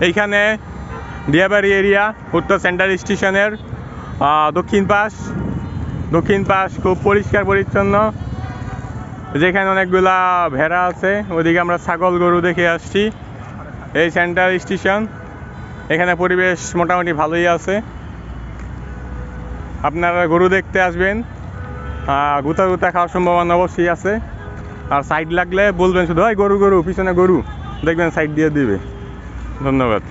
এইখানে দিয়াবাড়ি এরিয়া উত্তর সেন্ট্রাল স্টেশনের দক্ষিণ পাশ খুব পরিষ্কার পরিচ্ছন্ন, যেখানে অনেকগুলা ভেড়া আছে। ওইদিকে আমরা ছাগল গরু দেখে আসছি। এই সেন্ট্রাল স্টেশন, এখানে পরিবেশ মোটামুটি ভালোই আছে। আপনারা গরু দেখতে আসবেন, গুতা খাওয়ার সম্ভাবনা অবশ্যই আছে। আর সাইড লাগলে বলবেন শুধু, ওই গরু পিছনে গরু, দেখবেন সাইড দিয়ে দিবে। ধন্যবাদ।